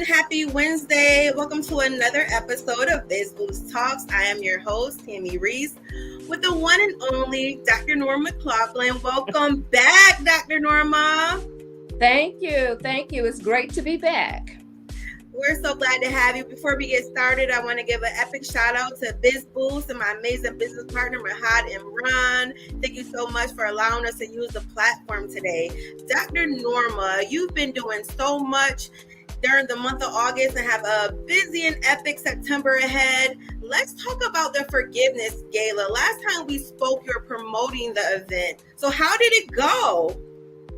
happy Wednesday. Welcome to another episode of BIZBoost Talks. I am your host, Tammy, Reese, with the one and only Dr. Norma McLauchlin. Welcome back, Dr. Norma. Thank you. It's great to be back. We're so glad to have you. Before we get started, I want to give an epic shout out to BIZBoost and my amazing business partner, Mahad and Ron. Thank you so much for allowing us to use the platform today. Dr. Norma, you've been doing so much during the month of August and have a busy and epic September ahead. Let's talk about the Forgiveness Gala. Last time we spoke, you were promoting the event. So how did it go?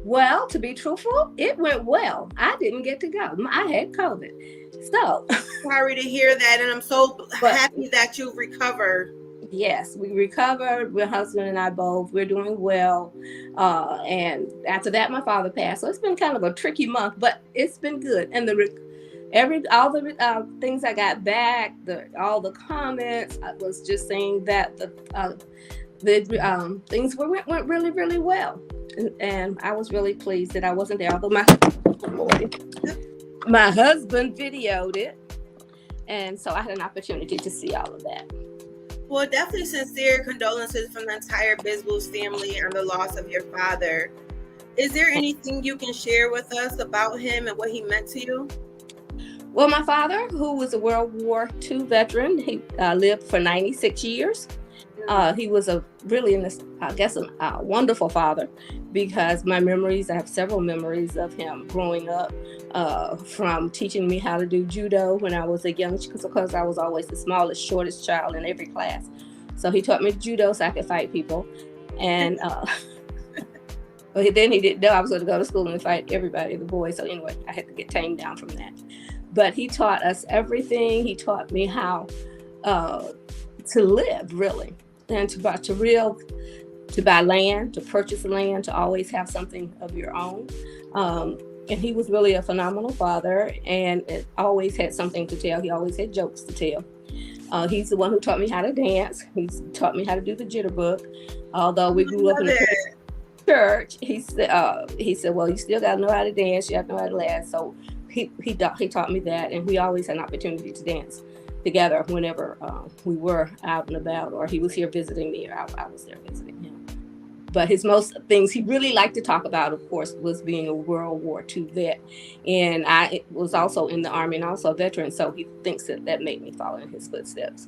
Well, to be truthful, it went well. I didn't get to go. I had COVID. So sorry to hear that, and I'm so happy that you've recovered. Yes, we recovered. My husband and I both. We're doing well. And after that, my father passed. So it's been kind of a tricky month, but it's been good. And all the things I got back, all the comments, I was just saying that the things went really, really well. And I was really pleased that I wasn't there, although my husband videoed it. And so I had an opportunity to see all of that. Well, definitely sincere condolences from the entire BIZBoost family on the loss of your father. Is there anything you can share with us about him and what he meant to you? Well, my father, who was a World War II veteran, he lived for 96 years. He was a wonderful father, because I have several memories of him growing up, from teaching me how to do judo when I was a young, because I was always the smallest, shortest child in every class. So he taught me judo so I could fight people. And then he didn't know I was going to go to school and fight everybody, the boys. So anyway, I had to get tamed down from that. But he taught us everything. He taught me how to live, really. And to buy land, to purchase land, to always have something of your own. And he was really a phenomenal father, and it always had something to tell. He always had jokes to tell. He's the one who taught me how to dance. He's taught me how to do the jitterbug. Although we grew up in a church, he said, well, you still got to know how to dance. You have to know how to laugh. So he taught me that, and we always had an opportunity to dance together whenever we were out and about, or he was here visiting me, or I was there visiting him. But his most things he really liked to talk about, of course, was being a World War II vet. And I was also in the Army and also a veteran, so he thinks that made me follow in his footsteps.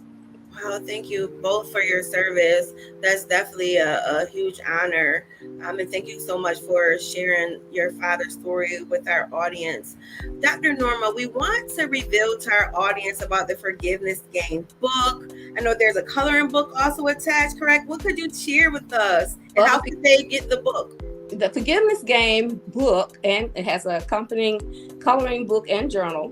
Wow, thank you both for your service. That's definitely a huge honor. And thank you so much for sharing your father's story with our audience. Dr. Norma, we want to reveal to our audience about the Forgiveness Game book. I know there's a coloring book also attached, correct? What could you share with us? And how can they get the book? The Forgiveness Game book, and it has an accompanying coloring book and journal.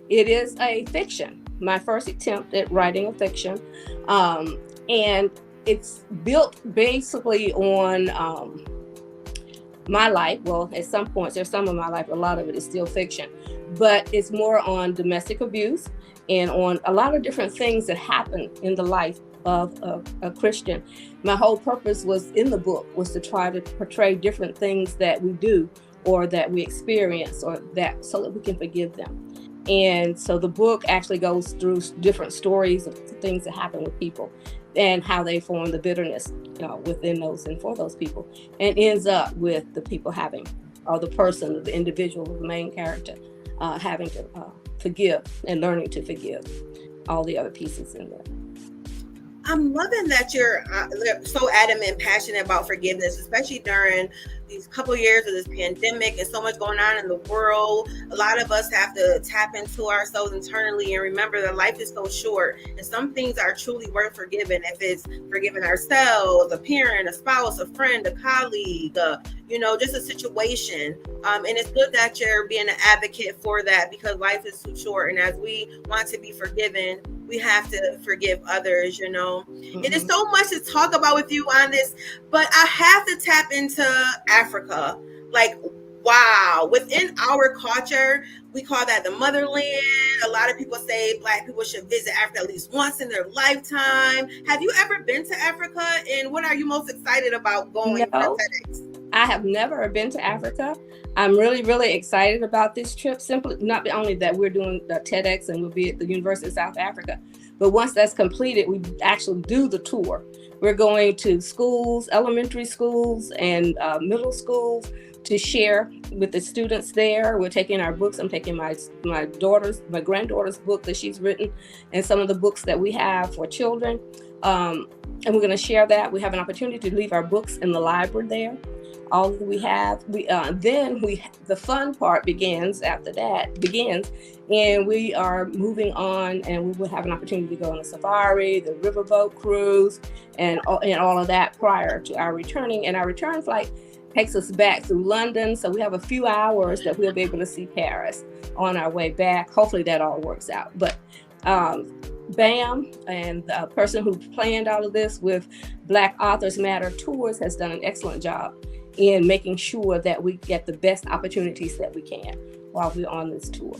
It is a fiction. My first attempt at writing a fiction. And it's built basically on my life. Well, at some points, there's some of my life, a lot of it is still fiction, but it's more on domestic abuse and on a lot of different things that happen in the life of a Christian. My whole purpose was in the book was to try to portray different things that we do or that we experience, or that so that we can forgive them. And so the book actually goes through different stories of things that happen with people and how they form the bitterness within those and for those people, and ends up with the people having, or the person, the individual, the main character, having to forgive and learning to forgive all the other pieces in there. I'm loving that you're so adamant and passionate about forgiveness, especially during these couple years of this pandemic and so much going on in the world. A lot of us have to tap into ourselves internally and remember that life is so short, and some things are truly worth forgiving. If it's forgiving ourselves, a parent, a spouse, a friend, a colleague, just a situation. And it's good that you're being an advocate for that, because life is too short. And as we want to be forgiven, we have to forgive others, Mm-hmm. It is so much to talk about with you on this, but I have to tap into Africa. Like, wow, within our culture, we call that the motherland. A lot of people say Black people should visit Africa at least once in their lifetime. Have you ever been to Africa? And what are you most excited about going? No. I have never been to Africa. I'm really, really excited about this trip. Simply, not only that we're doing the TEDx and we'll be at the University of South Africa, but once that's completed, we actually do the tour. We're going to schools, elementary schools and middle schools to share with the students there. We're taking our books. I'm taking my granddaughter's book that she's written and some of the books that we have for children. And we're going to share that. We have an opportunity to leave our books in the library there. All that we have, the fun part begins after that, and we are moving on, and we will have an opportunity to go on a safari, the riverboat cruise, and all of that prior to our returning. And our return flight takes us back through London, so we have a few hours that we'll be able to see Paris on our way back. Hopefully that all works out. But BAM and the person who planned all of this with Black Authors Matter Tours has done an excellent job in making sure that we get the best opportunities that we can while we're on this tour.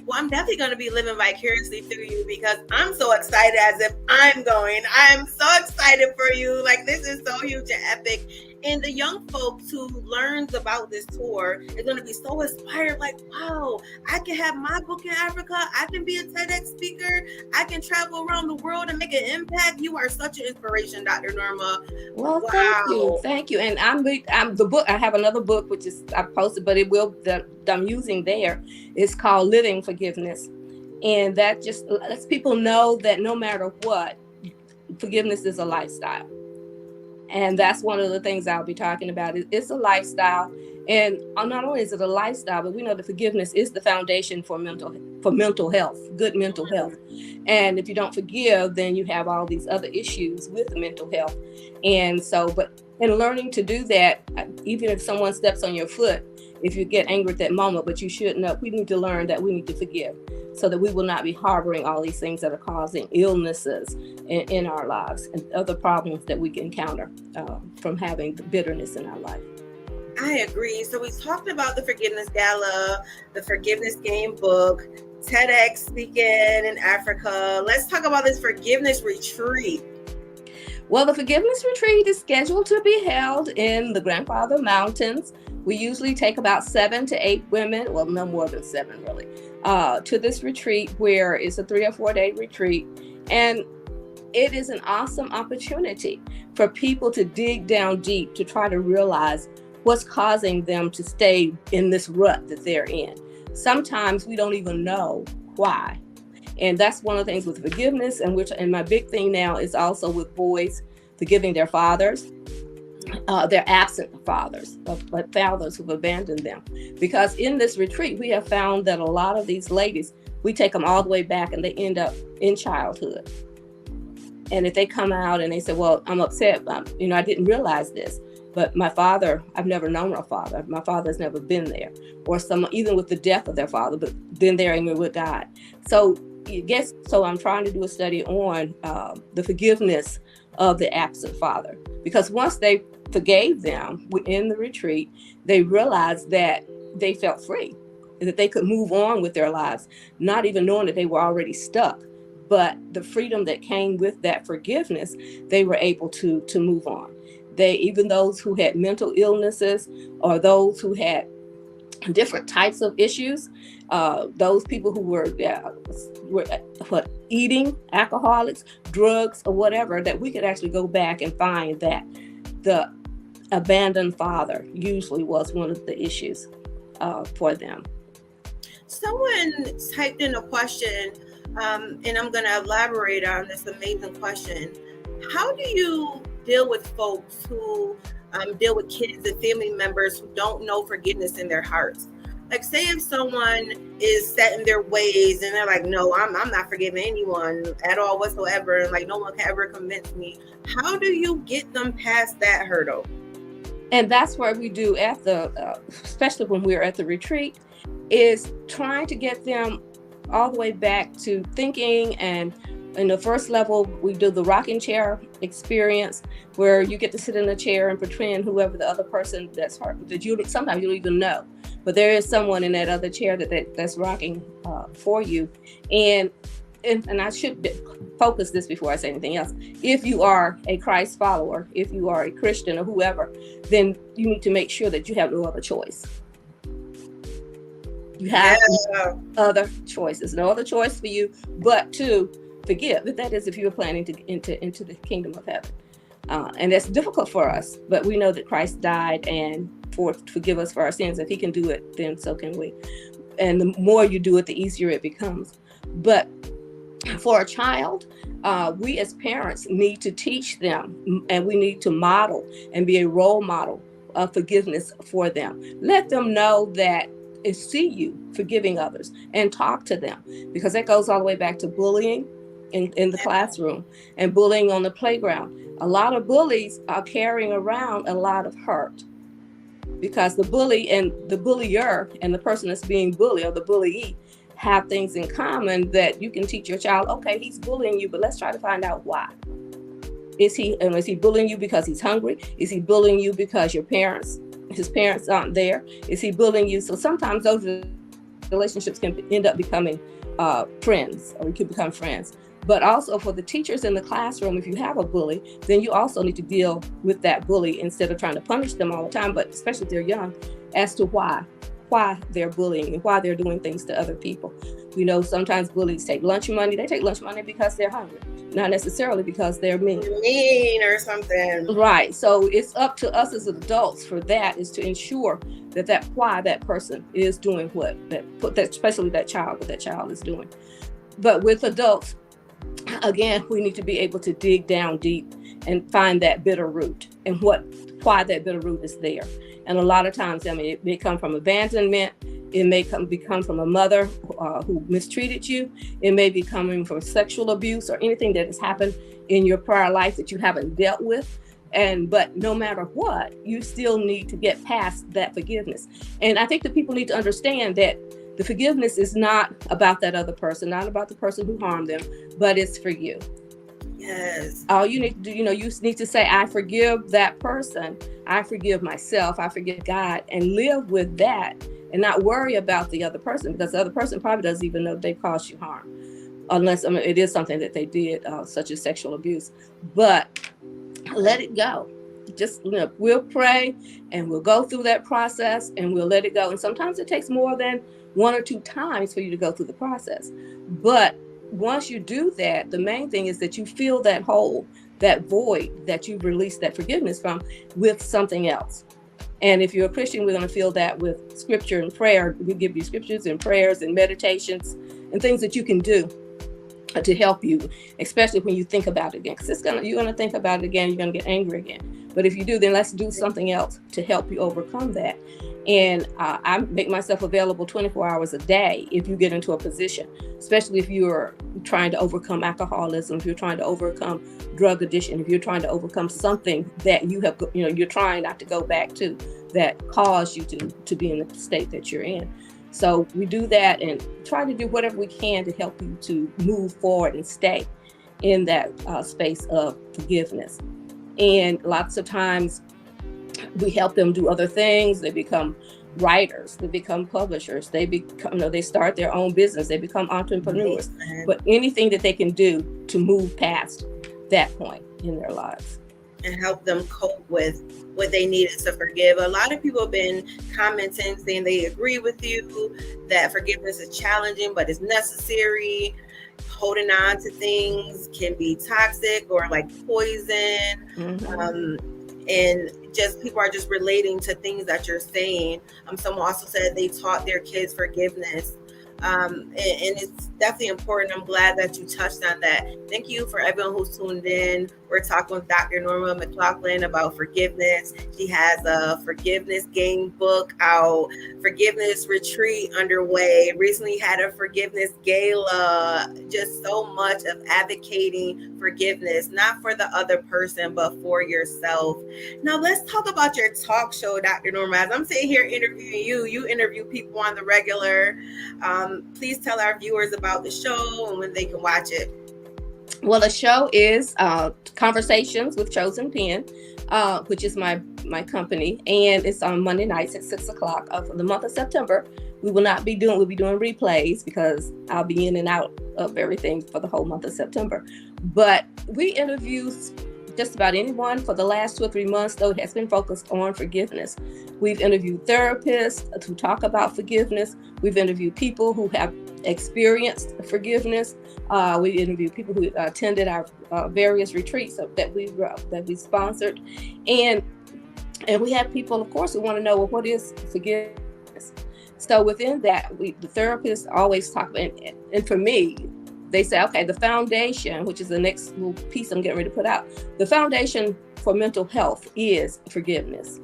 Well, I'm definitely going to be living vicariously through you because I'm so excited as if I'm going. I'm so excited for you. Like, this is so huge and epic. And the young folks who learns about this tour is going to be so inspired. Like, wow, I can have my book in Africa. I can be a TEDx speaker. I can travel around the world and make an impact. You are such an inspiration, Dr. Norma. Well, wow. Thank you. And I'm the book. I have another book, which is I posted, but that I'm using there. It's called Living Forgiveness. And that just lets people know that no matter what, forgiveness is a lifestyle. And that's one of the things I'll be talking about. It's a lifestyle. And not only is it a lifestyle, but we know that forgiveness is the foundation for mental health, good mental health. And if you don't forgive, then you have all these other issues with mental health. And so, but in learning to do that, even if someone steps on your foot, if you get angry at that moment, but you should know, we need to learn that we need to forgive so that we will not be harboring all these things that are causing illnesses in our lives and other problems that we can encounter from having the bitterness in our life. I agree. So we talked about the Forgiveness Gala, the Forgiveness Game book, TEDx speaking in Africa. Let's talk about this forgiveness retreat. Well, the forgiveness retreat is scheduled to be held in the Grandfather Mountains. We usually take about 7 to 8 women, well, no more than 7 really, to this retreat where it's a 3 or 4 day retreat. And it is an awesome opportunity for people to dig down deep to try to realize what's causing them to stay in this rut that they're in. Sometimes we don't even know why. And that's one of the things with forgiveness, and my big thing now is also with boys forgiving their fathers, their absent fathers, but fathers who've abandoned them. Because in this retreat, we have found that a lot of these ladies, we take them all the way back and they end up in childhood. And if they come out and they say, well, I'm upset, I didn't realize this, but my father, I've never known a father. My father's never been there. Or even with the death of their father, but then they're angry with God. So I'm trying to do a study on the forgiveness of the absent father. Because once they forgave them in the retreat, they realized that they felt free, that they could move on with their lives, not even knowing that they were already stuck. But the freedom that came with that forgiveness, they were able to move on. Even those who had mental illnesses or those who had different types of issues, those people who were eating, alcoholics, drugs, or whatever, that we could actually go back and find that the abandoned father usually was one of the issues for them. Someone typed in a question, and I'm going to elaborate on this amazing question. How do you deal with folks who deal with kids and family members who don't know forgiveness in their hearts? Like, say if someone is set in their ways and they're like, no, I'm not forgiving anyone at all whatsoever, and like no one can ever convince me. How do you get them past that hurdle? And that's what we do at especially when we're at the retreat, is trying to get them all the way back to thinking. And in the first level, we do the rocking chair experience, where you get to sit in a chair and pretend whoever the other person that's hurt, sometimes you don't even know, but there is someone in that other chair that's rocking for you. And I should focus this before I say anything else. If you are a Christ follower, if you are a Christian or whoever, then you need to make sure that you have no other choice. You have no other choices, no other choice for you but to forgive. That is, if you are planning to enter into the kingdom of heaven. And that's difficult for us, but we know that Christ died and to forgive us for our sins. If he can do it, then so can we. And the more you do it, the easier it becomes. But for a child, we as parents need to teach them, and we need to model and be a role model of forgiveness for them. Let them know that and see you forgiving others and talk to them, because that goes all the way back to bullying in the classroom and bullying on the playground. A lot of bullies are carrying around a lot of hurt, because the bully and the bullier and the person that's being bullied or the bullyee have things in common that you can teach your child. Okay, he's bullying you, but let's try to find out why. Is he bullying you because he's hungry? Is he bullying you because his parents aren't there? Is he bullying you? So sometimes those relationships can end up becoming friends, or you could become friends. But also for the teachers in the classroom, if you have a bully, then you also need to deal with that bully instead of trying to punish them all the time, but especially if they're young, as to why they're bullying and why they're doing things to other people. We know sometimes bullies take lunch money. They take lunch money because they're hungry, not necessarily because they're mean or something. Right. So it's up to us as adults for that, is to ensure that why that person is doing what especially what that child is doing. But with adults, again, we need to be able to dig down deep and find that bitter root and why that bitter root is there. And a lot of times, it may come from abandonment. It may become from a mother who mistreated you. It may be coming from sexual abuse or anything that has happened in your prior life that you haven't dealt with. But no matter what, you still need to get past that forgiveness. And I think that people need to understand that the forgiveness is not about that other person, not about the person who harmed them, but it's for you. Yes. All you need to do, you need to say, I forgive that person. I forgive myself. I forgive God, and live with that and not worry about the other person, because the other person probably doesn't even know they caused you harm, unless it is something that they did, such as sexual abuse. But let it go. Just we'll pray and we'll go through that process and we'll let it go. And sometimes it takes more than 1 or 2 times for you to go through the process. But once you do that, the main thing is that you fill that hole, that void that you've released that forgiveness from, with something else. And if you're a Christian, we're going to fill that with scripture and prayer. We give you scriptures and prayers and meditations and things that you can do to help you, especially when you think about it again, because you're going to think about it again. You're going to get angry again. But if you do, then let's do something else to help you overcome that. And I make myself available 24 hours a day if you get into a position, especially if you're trying to overcome alcoholism, if you're trying to overcome drug addiction, if you're trying to overcome something that you have, you're trying not to go back to, that caused you to be in the state that you're in. So we do that and try to do whatever we can to help you to move forward and stay in that space of forgiveness. And lots of times we help them do other things. They become writers, they become publishers, they become, they start their own business, they become entrepreneurs. But anything that they can do to move past that point in their lives. And help them cope with what they needed to forgive. A lot of people have been commenting saying they agree with you that forgiveness is challenging, but it's necessary. Holding on to things can be toxic or like poison. And just people are just relating to things that you're saying. Someone also said they taught their kids forgiveness. And it's definitely important. I'm glad that you touched on that. Thank you for everyone who's tuned in. We're talking with Dr. Norma McLauchlin about forgiveness. She has a forgiveness game book out, forgiveness retreat underway, recently had a forgiveness gala, just so much of advocating forgiveness, not for the other person, but for yourself. Now let's talk about your talk show, Dr. Norma. As I'm sitting here interviewing you, you interview people on the regular. Please tell our viewers about the show and when they can watch it. Well, the show is Conversations with Chosen Pen. which is my company, and it's on Monday nights at 6:00 for the month of September. We'll be doing replays because I'll be in and out of everything for the whole month of September. But we interview just about anyone for the last 2 or 3 months, though it has been focused on forgiveness. We've interviewed therapists who talk about forgiveness. We've interviewed people who have experienced forgiveness. We interviewed people who attended our various retreats that we sponsored, and we have people, of course, who want to know, well, what is forgiveness? So within that, the therapists always talk, and for me, they say, okay, the foundation, which is the next little piece I'm getting ready to put out, the foundation for mental health is forgiveness.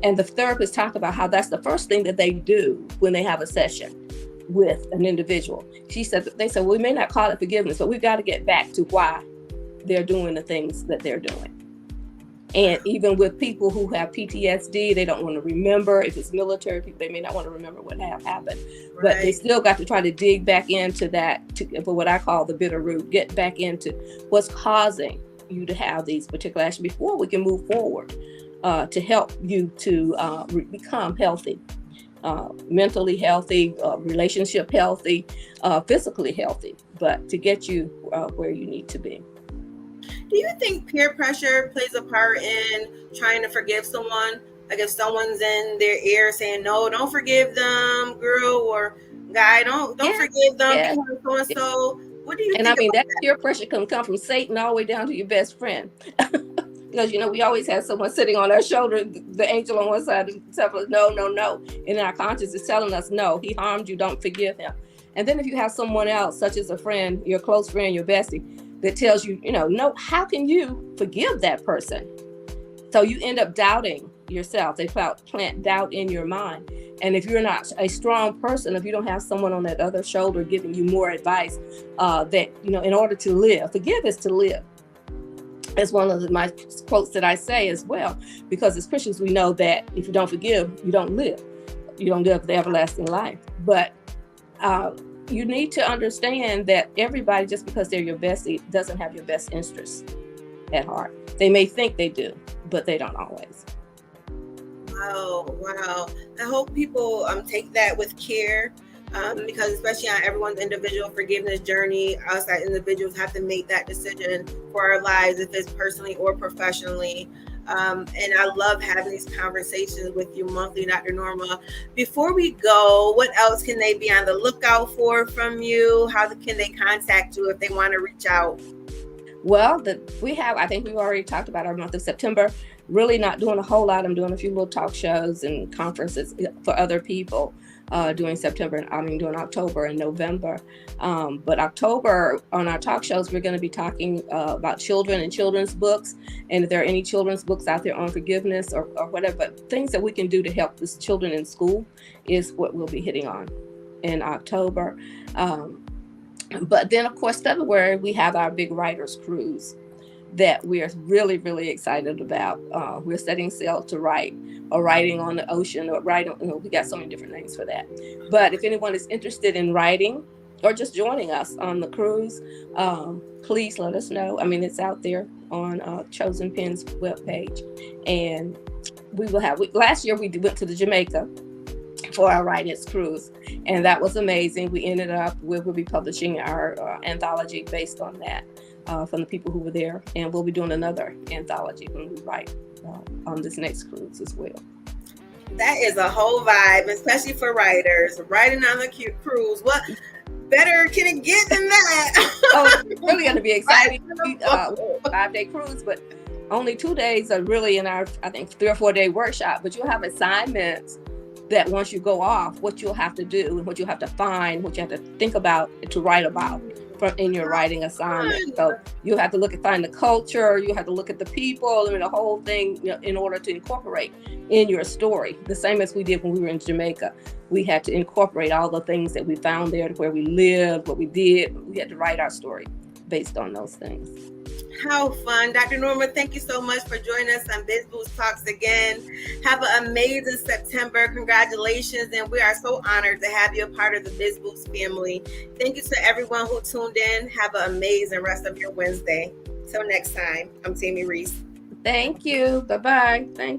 And the therapists talk about how that's the first thing that they do when they have a session with an individual. They said, well, we may not call it forgiveness, but we've got to get back to why they're doing the things that they're doing. And even with people who have PTSD, they don't want to remember. If it's military people, they may not want to remember what happened. Right. But they still got to try to dig back into that, for what I call the bitter root, get back into what's causing you to have these particular actions before we can move forward to help you to become healthy, mentally healthy, relationship healthy, physically healthy, but to get you where you need to be. Do you think peer pressure plays a part in trying to forgive someone? Like if someone's in their ear saying, no, don't forgive them, girl or guy, don't forgive them, because so-and-so. What do you think? And I mean, that peer pressure can come from Satan all the way down to your best friend. Because, we always have someone sitting on our shoulder, the angel on one side, telling us, no. And our conscience is telling us, no, he harmed you, don't forgive him. And then if you have someone else, such as a friend, your close friend, your bestie, that tells you, no, how can you forgive that person? So you end up doubting yourself. They plant doubt in your mind. And if you're not a strong person, if you don't have someone on that other shoulder giving you more advice, that, in order to live, forgive is to live. It's one of my quotes that I say as well, because as Christians, we know that if you don't forgive, you don't live. You don't live the everlasting life. But you need to understand that everybody, just because they're your bestie, doesn't have your best interests at heart. They may think they do, but they don't always. Wow. I hope people take that with care, because especially on everyone's individual forgiveness journey, us as individuals have to make that decision for our lives, if it's personally or professionally. And I love having these conversations with you monthly, Dr. Norma. Before we go, what else can they be on the lookout for from you? How can they contact you if they want to reach out? Well, I think we've already talked about our month of September. Really not doing a whole lot. I'm doing a few little talk shows and conferences for other people during October and November. But October, on our talk shows, we're going to be talking about children and children's books. And if there are any children's books out there on forgiveness or whatever, things that we can do to help the children in school is what we'll be hitting on in October. But then, of course, February, we have our big writers cruise that we are really, really excited about. We're setting sail to write, or writing on the ocean, or writing, we got so many different names for that. But if anyone is interested in writing or just joining us on the cruise, please let us know. I mean, it's out there on Chosen Pen's webpage. And we will have, last year we went to the Jamaica for our writers cruise, and that was amazing. We ended up, we'll be publishing our anthology based on that. From the people who were there, and we'll be doing another anthology when we write on this next cruise as well. That is a whole vibe, especially for writers. Writing on the cruise, what better can it get than that? Oh, it's really going to be exciting. 5-day cruise, but only 2 days are really in our, I think, 3 or 4 day workshop. But you'll have assignments that once you go off, what you'll have to do and what you'll have to find, what you have to think about to write about in your writing assignment. So you have to find the culture, you have to look at the people, the whole thing, in order to incorporate in your story. The same as we did when we were in Jamaica. We had to incorporate all the things that we found there, where we lived, what we did. We had to write our story based on those things. How fun. Dr. Norma, thank you so much for joining us on BIZBoost Talks again. Have an amazing September. Congratulations. And we are so honored to have you a part of the BIZBoost family. Thank you to everyone who tuned in. Have an amazing rest of your Wednesday. Till next time, I'm Tammy Reese. Thank you. Bye-bye. Thank